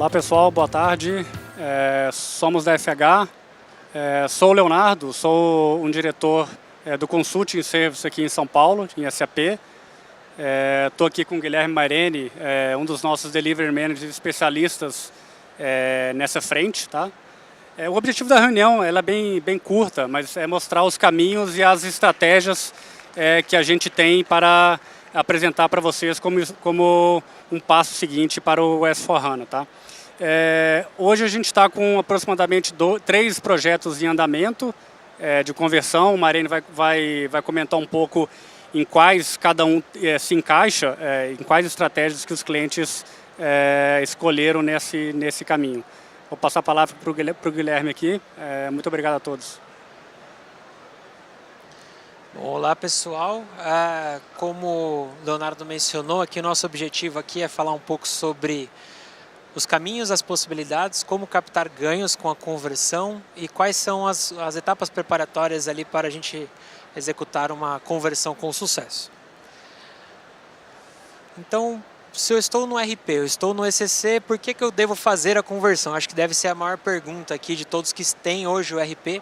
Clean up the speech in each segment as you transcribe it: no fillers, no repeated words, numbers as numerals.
Olá pessoal, boa tarde. Somos da FH. Sou o Leonardo, sou um diretor do Consulting Service aqui em São Paulo, em SAP. Estou aqui com o Guilherme Maireni, um dos nossos Delivery Managers especialistas nessa frente. Tá? O objetivo da reunião ela é bem curta, mas é mostrar os caminhos e as estratégias que a gente tem para apresentar para vocês como um passo seguinte para o S/4HANA. Tá? Hoje a gente está com aproximadamente 3 projetos em andamento de conversão. O Maireni vai comentar um pouco em quais cada um se encaixa, em quais estratégias que os clientes escolheram nesse caminho. Vou passar a palavra para o Guilherme aqui. Muito obrigado a todos. Olá pessoal, como o Leonardo mencionou, aqui o nosso objetivo aqui é falar um pouco sobre os caminhos, as possibilidades, como captar ganhos com a conversão e quais são as etapas preparatórias ali para a gente executar uma conversão com sucesso. Então, se eu estou no RP, eu estou no ECC, por que eu devo fazer a conversão? Acho que deve ser a maior pergunta aqui de todos que têm hoje o RP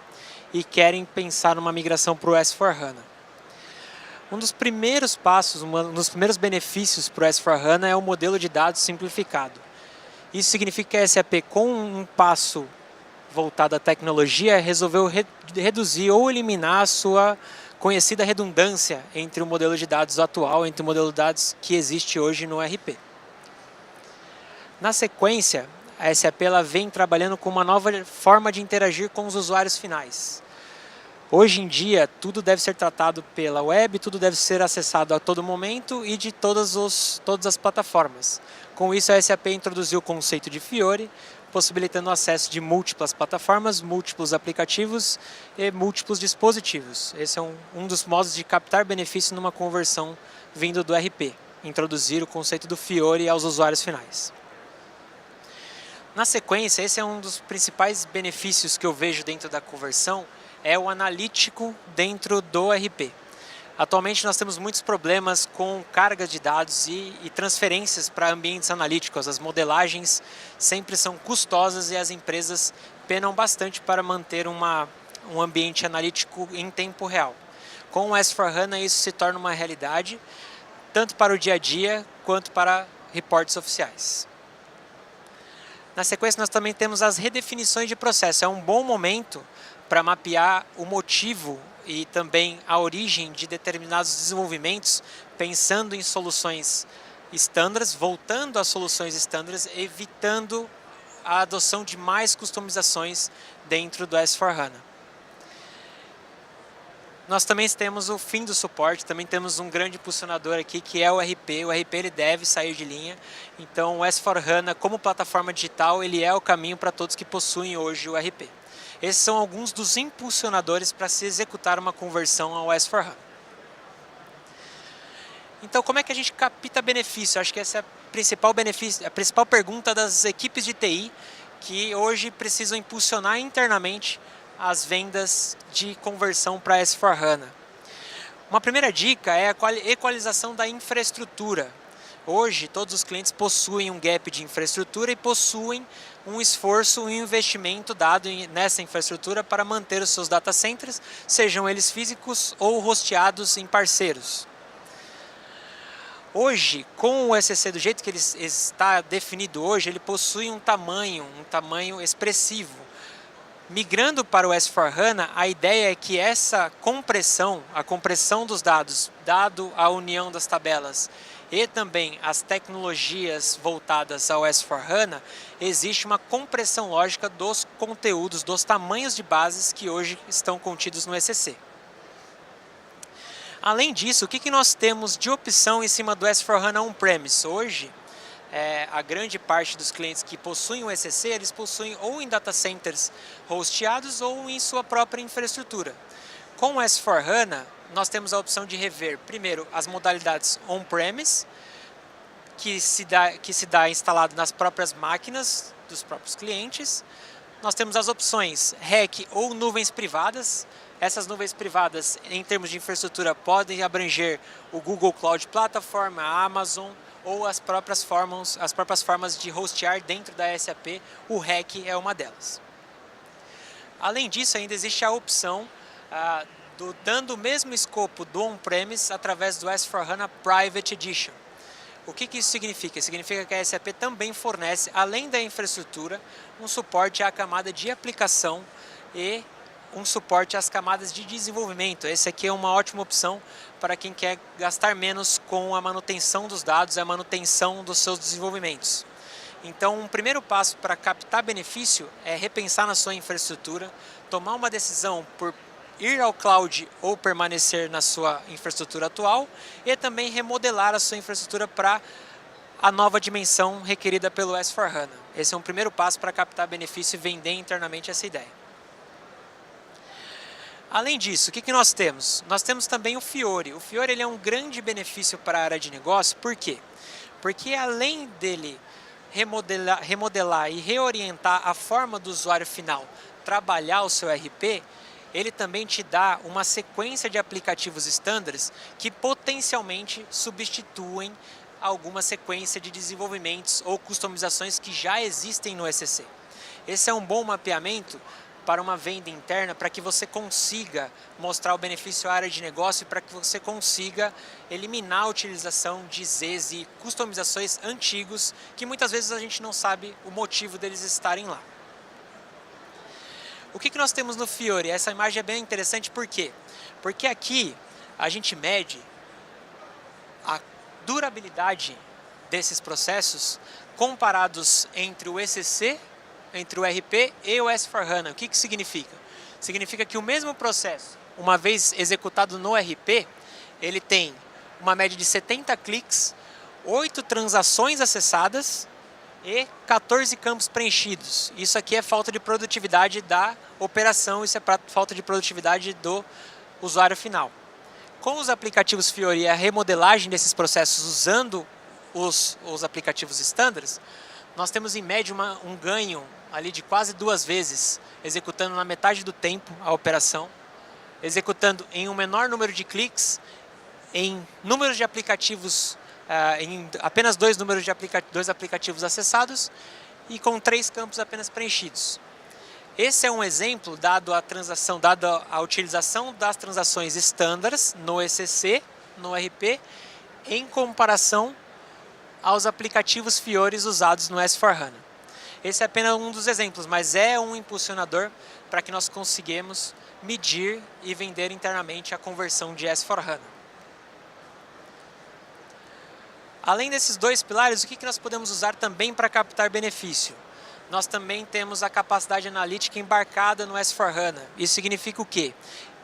e querem pensar numa migração para o S/4HANA. Um dos primeiros passos, um dos primeiros benefícios para o S/4HANA é o modelo de dados simplificado. Isso significa que a SAP, com um passo voltado à tecnologia, resolveu reduzir ou eliminar a sua conhecida redundância entre o modelo de dados atual, entre o modelo de dados que existe hoje no RP. Na sequência, a SAP ela vem trabalhando com uma nova forma de interagir com os usuários finais. Hoje em dia, tudo deve ser tratado pela web, tudo deve ser acessado a todo momento e de todas as plataformas. Com isso, a SAP introduziu o conceito de Fiori, possibilitando o acesso de múltiplas plataformas, múltiplos aplicativos e múltiplos dispositivos. Esse é um dos modos de captar benefício numa conversão vindo do RP, introduzir o conceito do Fiori aos usuários finais. Na sequência, esse é um dos principais benefícios que eu vejo dentro da conversão, é o analítico dentro do RP. Atualmente nós temos muitos problemas com carga de dados e transferências para ambientes analíticos. As modelagens sempre são custosas e as empresas penam bastante para manter um ambiente analítico em tempo real. Com o S/4HANA isso se torna uma realidade, tanto para o dia a dia quanto para reportes oficiais. Na sequência nós também temos as redefinições de processo. É um bom momento para mapear o motivo e também a origem de determinados desenvolvimentos, pensando em soluções standards, voltando às soluções standards, evitando a adoção de mais customizações dentro do S/4HANA. Nós também temos o fim do suporte, também temos um grande impulsionador aqui que é o RP. O RP ele deve sair de linha, então o S/4HANA como plataforma digital ele é o caminho para todos que possuem hoje o RP. Esses são alguns dos impulsionadores para se executar uma conversão ao S/4HANA. Então, como é que a gente capta benefício? Acho que essa é a principal pergunta das equipes de TI que hoje precisam impulsionar internamente as vendas de conversão para S/4HANA. Uma primeira dica é a equalização da infraestrutura. Hoje, todos os clientes possuem um gap de infraestrutura e possuem um esforço e um investimento dado nessa infraestrutura para manter os seus data centers, sejam eles físicos ou hosteados em parceiros. Hoje, com o ECC do jeito que ele está definido hoje, ele possui um tamanho expressivo. Migrando para o S/4HANA, a ideia é que essa compressão, a compressão dos dados, dado a união das tabelas, e também as tecnologias voltadas ao S/4HANA, existe uma compressão lógica dos conteúdos, dos tamanhos de bases que hoje estão contidos no ECC. Além disso, o que nós temos de opção em cima do S/4HANA On-Premise? Hoje, a grande parte dos clientes que possuem o ECC, eles possuem ou em data centers hosteados ou em sua própria infraestrutura. Com o S/4HANA, nós temos a opção de rever, primeiro, as modalidades on-premise, que se dá instalado nas próprias máquinas dos próprios clientes. Nós temos as opções REC ou nuvens privadas. Essas nuvens privadas, em termos de infraestrutura, podem abranger o Google Cloud Platform, a Amazon ou as próprias formas de hostear dentro da SAP, o REC é uma delas. Além disso, ainda existe a opção dando o mesmo escopo do on-premise através do S/4HANA Private Edition. O que isso significa? Significa que a SAP também fornece, além da infraestrutura, um suporte à camada de aplicação e um suporte às camadas de desenvolvimento. Esse aqui é uma ótima opção para quem quer gastar menos com a manutenção dos dados e a manutenção dos seus desenvolvimentos. Então, um primeiro passo para captar benefício é repensar na sua infraestrutura, tomar uma decisão por ir ao cloud ou permanecer na sua infraestrutura atual e também remodelar a sua infraestrutura para a nova dimensão requerida pelo S/4HANA. Esse é um primeiro passo para captar benefício e vender internamente essa ideia. Além disso, o que nós temos? Nós temos também o Fiori. O Fiori ele é um grande benefício para a área de negócio. Por quê? Porque além dele remodelar e reorientar a forma do usuário final trabalhar o seu RP, ele também te dá uma sequência de aplicativos estándares que potencialmente substituem alguma sequência de desenvolvimentos ou customizações que já existem no ECC. Esse é um bom mapeamento para uma venda interna, para que você consiga mostrar o benefício à área de negócio e para que você consiga eliminar a utilização de Zs e customizações antigos que muitas vezes a gente não sabe o motivo deles estarem lá. O que nós temos no Fiori? Essa imagem é bem interessante, por quê? Porque aqui a gente mede a durabilidade desses processos comparados entre o ECC, entre o RP e o S/4HANA. O que significa? Significa que o mesmo processo, uma vez executado no RP, ele tem uma média de 70 cliques, 8 transações acessadas e 14 campos preenchidos. Isso aqui é falta de produtividade da operação, isso é falta de produtividade do usuário final. Com os aplicativos Fiori e a remodelagem desses processos usando os aplicativos estándares, nós temos em média um ganho ali de quase 2 vezes, executando na metade do tempo a operação, executando em um menor número de cliques, em números de aplicativos, em apenas 2 aplicativos acessados e com 3 campos apenas preenchidos. Esse é um exemplo dado a utilização das transações estándares no ECC, no RP, em comparação aos aplicativos Fiori usados no S/4HANA. Esse é apenas um dos exemplos, mas é um impulsionador para que nós consigamos medir e vender internamente a conversão de S/4HANA. Além desses 2 pilares, o que nós podemos usar também para captar benefício? Nós também temos a capacidade analítica embarcada no S/4HANA. Isso significa o quê?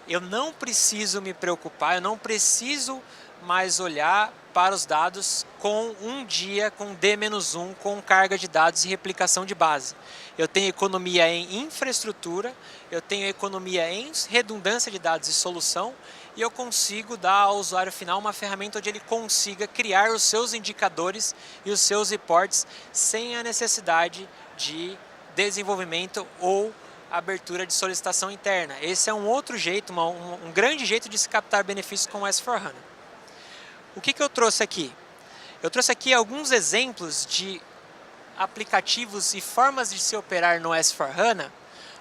Eu não preciso me preocupar, eu não preciso mais olhar para os dados com um dia, com D-1, com carga de dados e replicação de base. Eu tenho economia em infraestrutura, eu tenho economia em redundância de dados e solução, e eu consigo dar ao usuário final uma ferramenta onde ele consiga criar os seus indicadores e os seus reports sem a necessidade de desenvolvimento ou abertura de solicitação interna. Esse é um outro jeito, um grande jeito de se captar benefícios com o S/4HANA. O que eu trouxe aqui? Eu trouxe aqui alguns exemplos de aplicativos e formas de se operar no S/4HANA,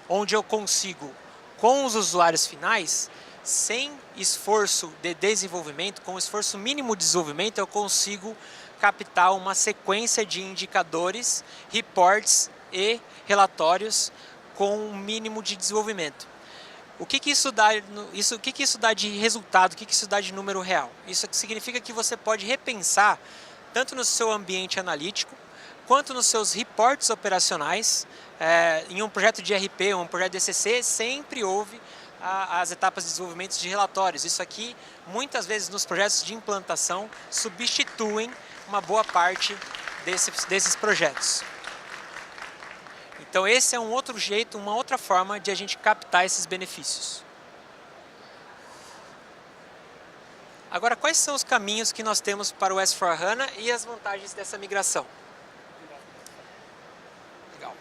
onde eu consigo, com os usuários finais, sem esforço de desenvolvimento, com esforço mínimo de desenvolvimento, eu consigo captar uma sequência de indicadores, reports e relatórios com um mínimo de desenvolvimento. O que isso dá? O que isso dá de resultado? O que isso dá de número real? Isso significa que você pode repensar tanto no seu ambiente analítico quanto nos seus reports operacionais. Em um projeto de RP, um projeto de ECC, sempre houve as etapas de desenvolvimento de relatórios. Isso aqui, muitas vezes nos projetos de implantação, substituem uma boa parte desses projetos. Então esse é um outro jeito, uma outra forma de a gente captar esses benefícios. Agora, quais são os caminhos que nós temos para o S/4HANA e as vantagens dessa migração? Legal.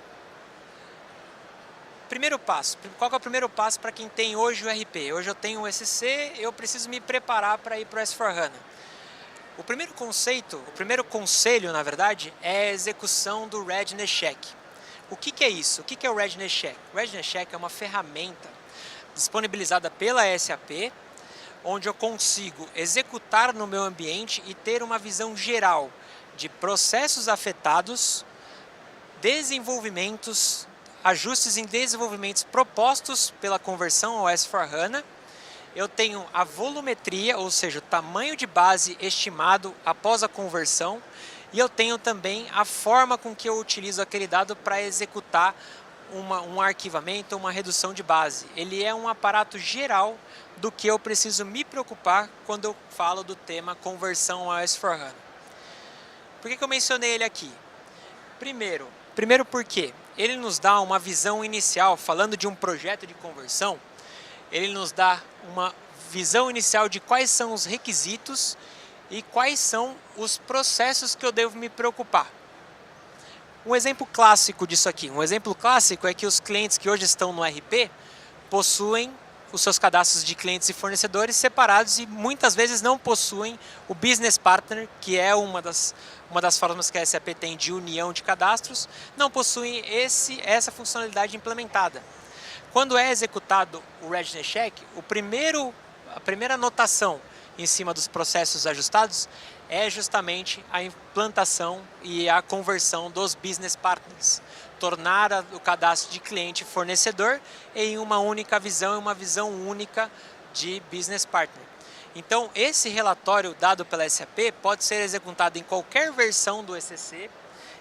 Primeiro passo. Qual que é o primeiro passo para quem tem hoje o RP? Hoje eu tenho o ECC, eu preciso me preparar para ir para o S/4HANA. O primeiro conselho, na verdade, é a execução do Readiness Check. O que é isso? O que é o Readiness Check? O Readiness Check é uma ferramenta disponibilizada pela SAP, onde eu consigo executar no meu ambiente e ter uma visão geral de processos afetados, desenvolvimentos, ajustes em desenvolvimentos propostos pela conversão ao S/4HANA. Eu tenho a volumetria, ou seja, o tamanho de base estimado após a conversão, e eu tenho também a forma com que eu utilizo aquele dado para executar um arquivamento, uma redução de base. Ele é um aparato geral do que eu preciso me preocupar quando eu falo do tema conversão ao S/4HANA. Por que eu mencionei ele aqui? Primeiro porque ele nos dá uma visão inicial, falando de um projeto de conversão, ele nos dá uma visão inicial de quais são os requisitos e quais são os processos que eu devo me preocupar. Um exemplo clássico disso aqui, é que os clientes que hoje estão no RP possuem os seus cadastros de clientes e fornecedores separados e muitas vezes não possuem o Business Partner, que é uma das formas que a SAP tem de união de cadastros, não possuem essa funcionalidade implementada. Quando é executado o Readiness Check, a primeira anotação em cima dos processos ajustados é justamente a implantação e a conversão dos Business Partners. Tornar o cadastro de cliente e fornecedor em uma única visão, uma visão única de Business Partner. Então, esse relatório dado pela SAP pode ser executado em qualquer versão do ECC.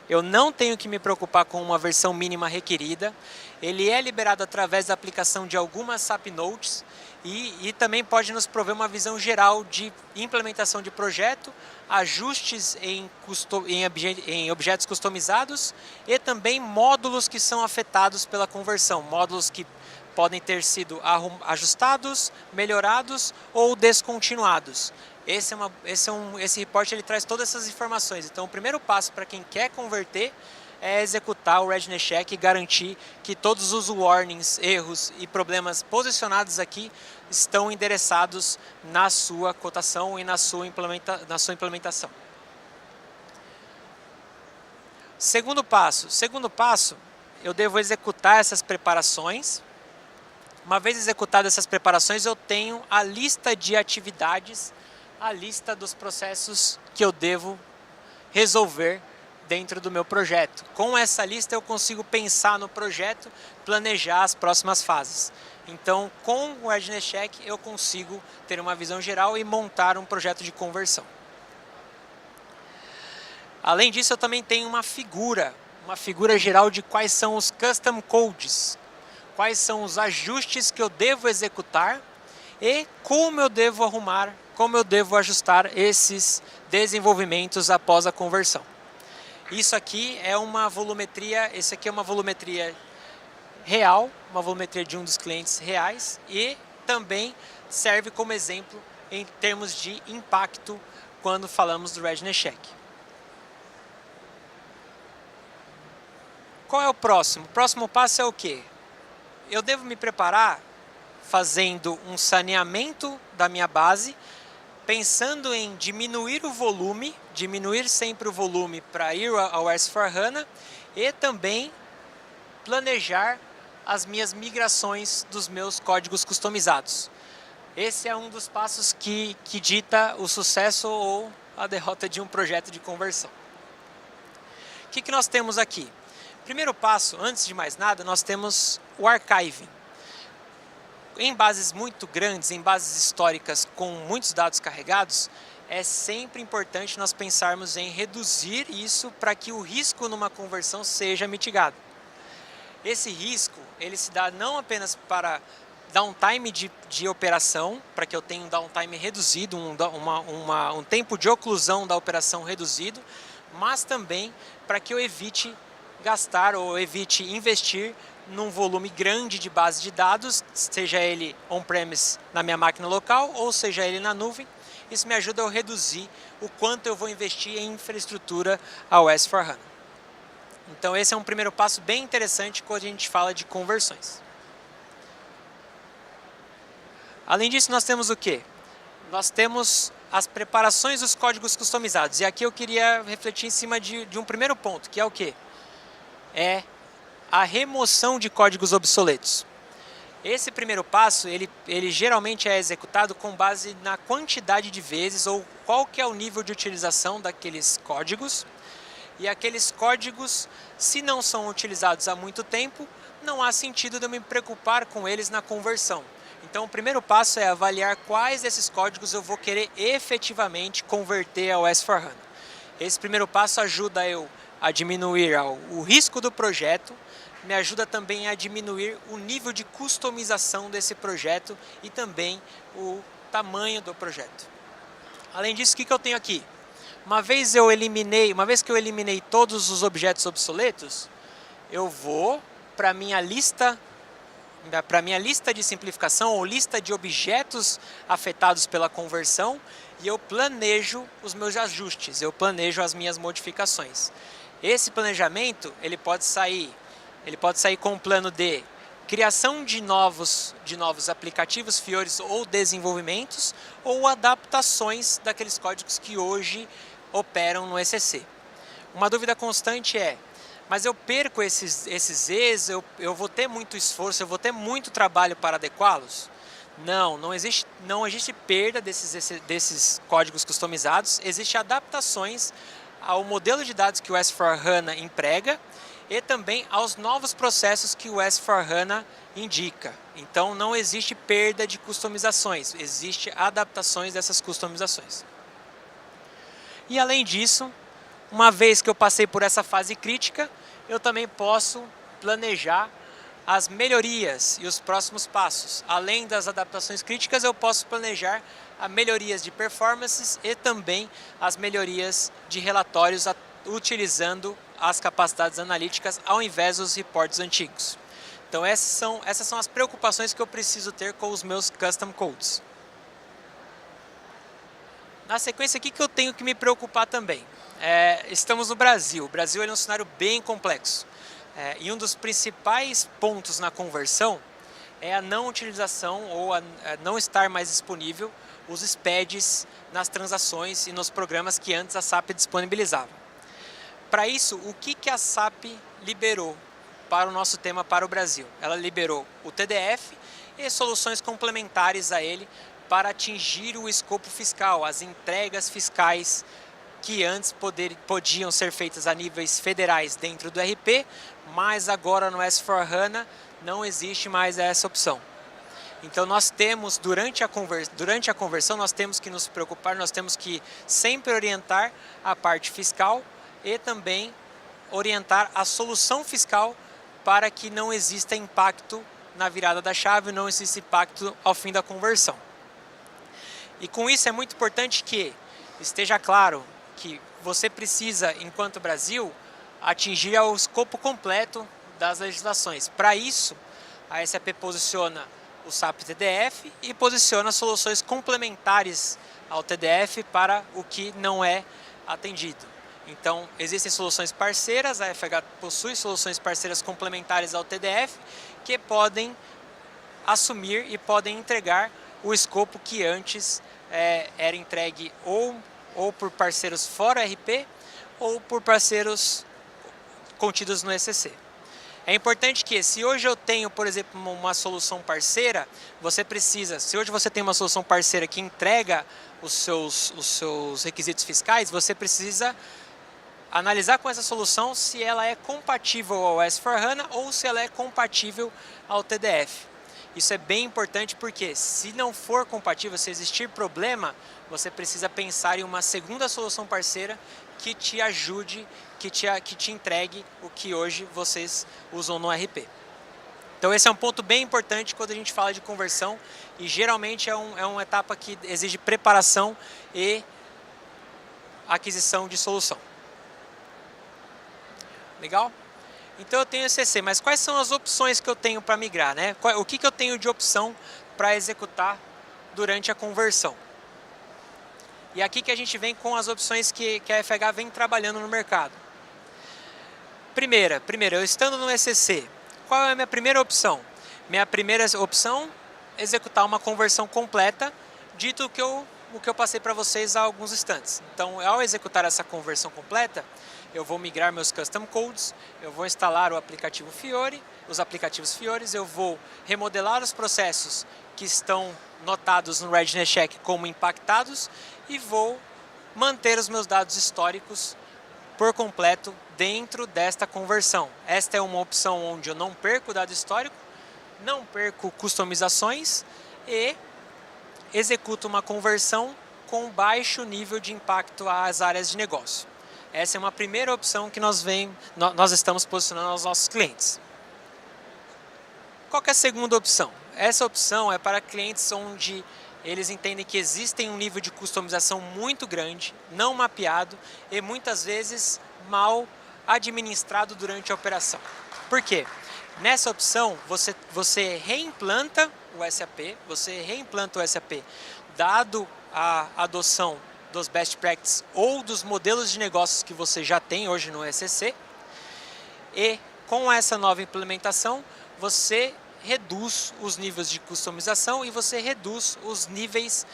Eu não tenho que me preocupar com uma versão mínima requerida. Ele é liberado através da aplicação de algumas SAP Notes e também pode nos prover uma visão geral de implementação de projeto, ajustes em objetos customizados e também módulos que são afetados pela conversão, módulos que podem ter sido ajustados, melhorados ou descontinuados. Esse report ele traz todas essas informações. Então, o primeiro passo para quem quer converter é executar o Readiness Check e garantir que todos os warnings, erros e problemas posicionados aqui estão endereçados na sua cotação e na sua implementação. Segundo passo, eu devo executar essas preparações. Uma vez executadas essas preparações, eu tenho a lista de atividades, a lista dos processos que eu devo resolver dentro do meu projeto. Com essa lista eu consigo pensar no projeto, planejar as próximas fases. Então, com o Readiness Check eu consigo ter uma visão geral e montar um projeto de conversão. Além disso, eu também tenho uma figura geral de quais são os custom codes, quais são os ajustes que eu devo executar e como eu devo arrumar, como eu devo ajustar esses desenvolvimentos após a conversão. Isso aqui é uma volumetria, real, uma volumetria de um dos clientes reais e também serve como exemplo em termos de impacto quando falamos do Readiness Check. Qual é o próximo? O próximo passo é o quê? Eu devo me preparar fazendo um saneamento da minha base, pensando em diminuir sempre o volume para ir ao S/4HANA e também planejar as minhas migrações dos meus códigos customizados. Esse é um dos passos que dita o sucesso ou a derrota de um projeto de conversão. O que nós temos aqui? Primeiro passo, antes de mais nada, nós temos o archiving. Em bases muito grandes, em bases históricas com muitos dados carregados, é sempre importante nós pensarmos em reduzir isso para que o risco numa conversão seja mitigado. Esse risco, ele se dá não apenas para downtime de operação, para que eu tenha um downtime reduzido, um tempo de oclusão da operação reduzido, mas também para que eu evite gastar ou evite investir num volume grande de base de dados, seja ele on-premise na minha máquina local ou seja ele na nuvem. Isso me ajuda a reduzir o quanto eu vou investir em infraestrutura ao S/4HANA. Então esse é um primeiro passo bem interessante quando a gente fala de conversões. Além disso, nós temos o quê? Nós temos as preparações dos códigos customizados. E aqui eu queria refletir em cima de um primeiro ponto, que é o quê? É a remoção de códigos obsoletos. Esse primeiro passo, ele geralmente é executado com base na quantidade de vezes ou qual que é o nível de utilização daqueles códigos. E aqueles códigos, se não são utilizados há muito tempo, não há sentido de eu me preocupar com eles na conversão. Então o primeiro passo é avaliar quais desses códigos eu vou querer efetivamente converter ao S4HANA. Esse primeiro passo ajuda eu a diminuir o risco do projeto, me ajuda também a diminuir o nível de customização desse projeto e também o tamanho do projeto. Além disso, o que eu tenho aqui? Uma vez que eu eliminei todos os objetos obsoletos, eu vou para minha lista de simplificação ou lista de objetos afetados pela conversão e eu planejo os meus ajustes, eu planejo as minhas modificações. Esse planejamento ele pode sair com um plano de criação de novos aplicativos, fiores ou desenvolvimentos ou adaptações daqueles códigos que hoje operam no ECC. Uma dúvida constante é: mas eu perco esses Zs, eu vou ter muito esforço, eu vou ter muito trabalho para adequá-los? Não existe perda desses códigos customizados, existem adaptações ao modelo de dados que o S4HANA emprega e também aos novos processos que o S4HANA indica. Então não existe perda de customizações, existe adaptações dessas customizações. E além disso, uma vez que eu passei por essa fase crítica, eu também posso planejar as melhorias e os próximos passos. Além das adaptações críticas, eu posso planejar as melhorias de performances e também as melhorias de relatórios utilizando as capacidades analíticas ao invés dos reportes antigos. Então essas são as preocupações que eu preciso ter com os meus custom codes. Na sequência, o que eu tenho que me preocupar também? Estamos no Brasil. O Brasil é um cenário bem complexo. E um dos principais pontos na conversão é a não utilização ou a não estar mais disponível os SPEDs nas transações e nos programas que antes a SAP disponibilizava. Para isso, o que a SAP liberou para o nosso tema para o Brasil? Ela liberou o TDF e soluções complementares a ele para atingir o escopo fiscal, as entregas fiscais que antes podiam ser feitas a níveis federais dentro do RP, mas agora no S4HANA não existe mais essa opção. Então nós temos, durante a conversão, nós temos que nos preocupar, nós temos que sempre orientar a parte fiscal e também orientar a solução fiscal para que não exista impacto na virada da chave, não exista impacto ao fim da conversão. E com isso é muito importante que esteja claro que você precisa, enquanto Brasil, atingir o escopo completo das legislações. Para isso, a SAP posiciona o SAP TDF e posiciona soluções complementares ao TDF para o que não é atendido. Então, existem soluções parceiras, a FH possui soluções parceiras complementares ao TDF que podem assumir e podem entregar o escopo que antes era entregue ou por parceiros fora RP ou por parceiros contidos no ECC. É importante que, se hoje eu tenho, por exemplo, uma solução parceira, se hoje você tem uma solução parceira que entrega os seus requisitos fiscais, você precisa analisar com essa solução se ela é compatível ao S4HANA ou se ela é compatível ao TDF. Isso é bem importante porque, se não for compatível, se existir problema, você precisa pensar em uma segunda solução parceira que te ajude, que te entregue o que hoje vocês usam no RP. Então esse é um ponto bem importante quando a gente fala de conversão e geralmente é uma etapa que exige preparação e aquisição de solução. Legal? Então eu tenho ECC, mas quais são as opções que eu tenho para migrar, né? O que eu tenho de opção para executar durante a conversão? E aqui que a gente vem com as opções que a FH vem trabalhando no mercado. Primeiro, eu estando no ECC, qual é a minha primeira opção? Minha primeira opção, executar uma conversão completa, dito que eu o que eu passei para vocês há alguns instantes. Então, ao executar essa conversão completa, eu vou migrar meus custom codes, eu vou instalar o aplicativo Fiori, os aplicativos Fiores, eu vou remodelar os processos que estão notados no Readiness Check como impactados e vou manter os meus dados históricos por completo dentro desta conversão. Esta é uma opção onde eu não perco o dado histórico, não perco customizações e executo uma conversão com baixo nível de impacto às áreas de negócio. Essa é uma primeira opção que nós estamos posicionando aos nossos clientes. Qual que é a segunda opção? Essa opção é para clientes onde eles entendem que existem um nível de customização muito grande, não mapeado e muitas vezes mal administrado durante a operação. Por quê? Nessa opção, você reimplanta o SAP, dado a adoção dos best practices ou dos modelos de negócios que você já tem hoje no ECC, e com essa nova implementação, você reduz os níveis de customização e você reduz os níveis,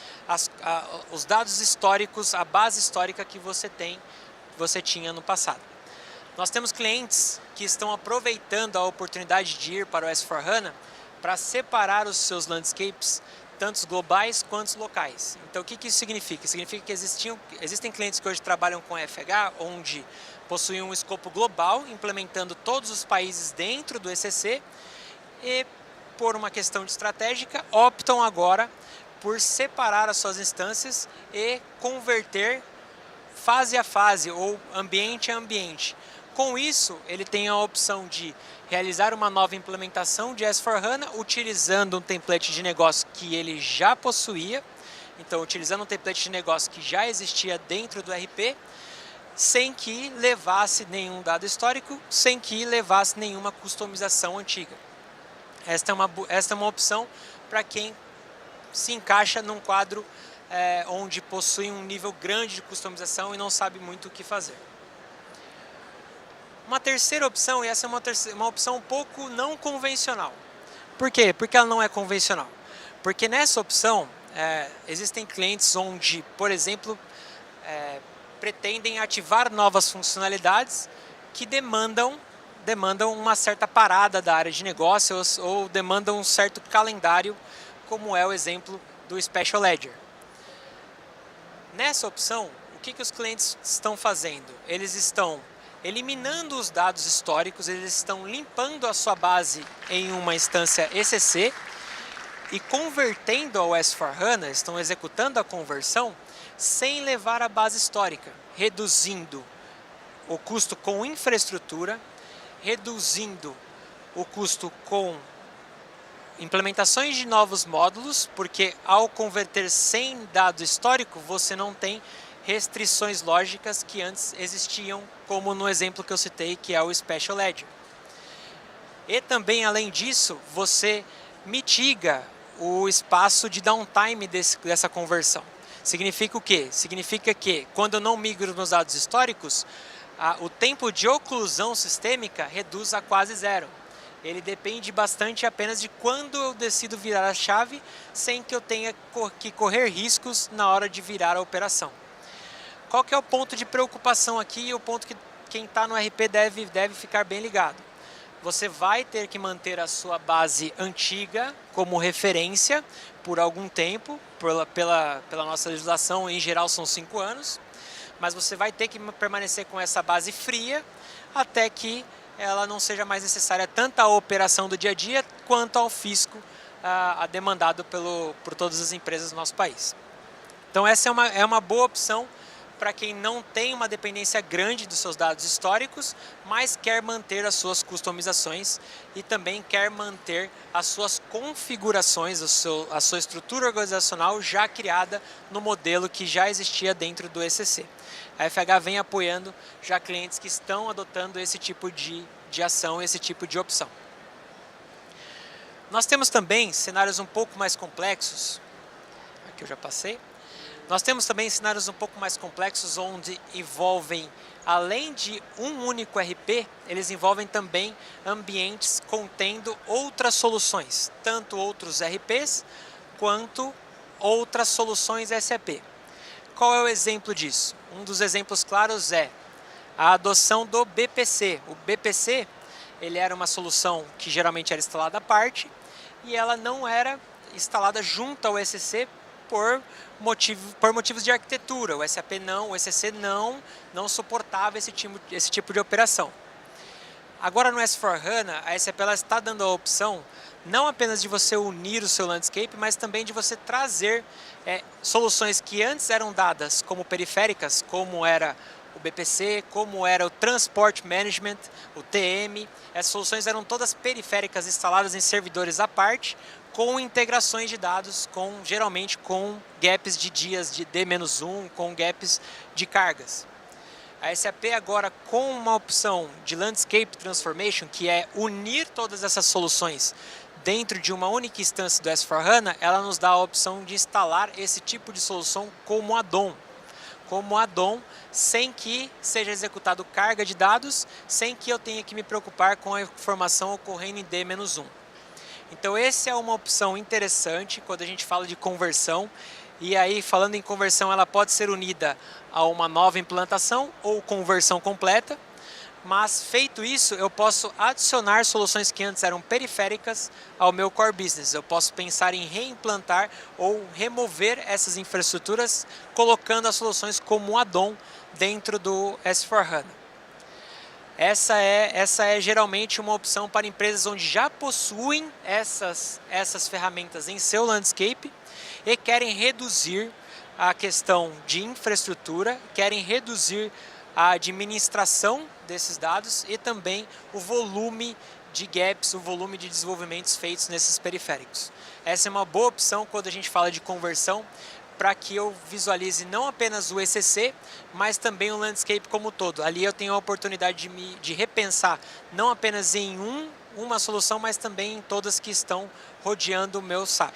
os dados históricos, a base histórica que você tinha no passado. Nós temos clientes que estão aproveitando a oportunidade de ir para o S/4HANA para separar os seus landscapes, tanto os globais quanto os locais. Então, o que isso significa? Significa que existem clientes que hoje trabalham com FH, onde possuem um escopo global, implementando todos os países dentro do ECC, e, por uma questão de estratégica, optam agora por separar as suas instâncias e converter fase a fase ou ambiente a ambiente. Com isso, ele tem a opção de realizar uma nova implementação de S/4HANA utilizando um template de negócio que ele já possuía, então utilizando um template de negócio que já existia dentro do RP, sem que levasse nenhum dado histórico, sem que levasse nenhuma customização antiga. Esta é uma opção para quem se encaixa num quadro onde possui um nível grande de customização e não sabe muito o que fazer. Uma terceira opção, e essa é uma opção um pouco não convencional. Por quê? Porque ela não é convencional. Porque nessa opção, existem clientes onde, por exemplo, pretendem ativar novas funcionalidades que demandam uma certa parada da área de negócios ou demandam um certo calendário, como é o exemplo do Special Ledger. Nessa opção, o que os clientes estão fazendo? Eles estão eliminando os dados históricos, eles estão limpando a sua base em uma instância ECC e convertendo ao S/4HANA, estão executando a conversão sem levar a base histórica, reduzindo o custo com infraestrutura, reduzindo o custo com implementações de novos módulos, porque ao converter sem dado histórico, você não tem restrições lógicas que antes existiam, como no exemplo que eu citei, que é o Special Ledger. E também, além disso, você mitiga o espaço de downtime dessa conversão. Significa o quê? Significa que, quando eu não migro nos dados históricos, o tempo de oclusão sistêmica reduz a quase zero. Ele depende bastante apenas de quando eu decido virar a chave, sem que eu tenha que correr riscos na hora de virar a operação. Qual que é o ponto de preocupação aqui e o ponto que quem está no RP deve ficar bem ligado? Você vai ter que manter a sua base antiga como referência por algum tempo, pela nossa legislação, em geral são 5 anos, mas você vai ter que permanecer com essa base fria até que ela não seja mais necessária tanto à operação do dia a dia quanto ao fisco demandado por todas as empresas do nosso país. Então essa é uma boa opção para quem não tem uma dependência grande dos seus dados históricos, mas quer manter as suas customizações e também quer manter as suas configurações, a sua estrutura organizacional já criada no modelo que já existia dentro do ECC. A FH vem apoiando já clientes que estão adotando esse tipo de ação, esse tipo de opção. Nós temos também cenários um pouco mais complexos, aqui eu já passei. Nós temos também cenários um pouco mais complexos onde envolvem, além de um único RP, eles envolvem também ambientes contendo outras soluções, tanto outros RPs quanto outras soluções SAP. Qual é o exemplo disso? Um dos exemplos claros é a adoção do BPC. O BPC ele era uma solução que geralmente era instalada à parte e ela não era instalada junto ao ECC por motivos de arquitetura. O SAP não, o ECC não suportava esse tipo de operação. Agora no S/4HANA, a SAP ela está dando a opção não apenas de você unir o seu landscape, mas também de você trazer soluções que antes eram dadas como periféricas, como era o BPC, como era o Transport Management, o TM. Essas soluções eram todas periféricas instaladas em servidores à parte, com integrações de dados, geralmente com gaps de dias de D-1, com gaps de cargas. A SAP agora, com uma opção de Landscape Transformation, que é unir todas essas soluções dentro de uma única instância do S/4HANA, ela nos dá a opção de instalar esse tipo de solução como add-on. Como add-on, sem que seja executado carga de dados, sem que eu tenha que me preocupar com a informação ocorrendo em D-1. Então essa é uma opção interessante quando a gente fala de conversão. E aí, falando em conversão, ela pode ser unida a uma nova implantação ou conversão completa. Mas feito isso, eu posso adicionar soluções que antes eram periféricas ao meu core business. Eu posso pensar em reimplantar ou remover essas infraestruturas, colocando as soluções como add-on dentro do S/4HANA. Essa é geralmente uma opção para empresas onde já possuem essas ferramentas em seu landscape e querem reduzir a questão de infraestrutura, querem reduzir a administração desses dados e também o volume de gaps, o volume de desenvolvimentos feitos nesses periféricos. Essa é uma boa opção quando a gente fala de conversão, para que eu visualize não apenas o ECC, mas também o landscape como um todo. Ali eu tenho a oportunidade de repensar não apenas em uma solução, mas também em todas que estão rodeando o meu SAP.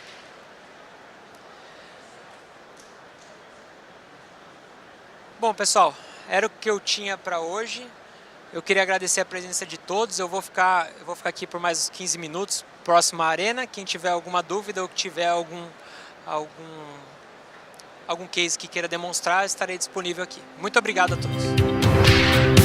Bom, pessoal, era o que eu tinha para hoje. Eu queria agradecer a presença de todos. Eu vou ficar aqui por mais uns 15 minutos, próximo à arena. Quem tiver alguma dúvida ou que tiver algum case que queira demonstrar, estarei disponível aqui. Muito obrigado a todos.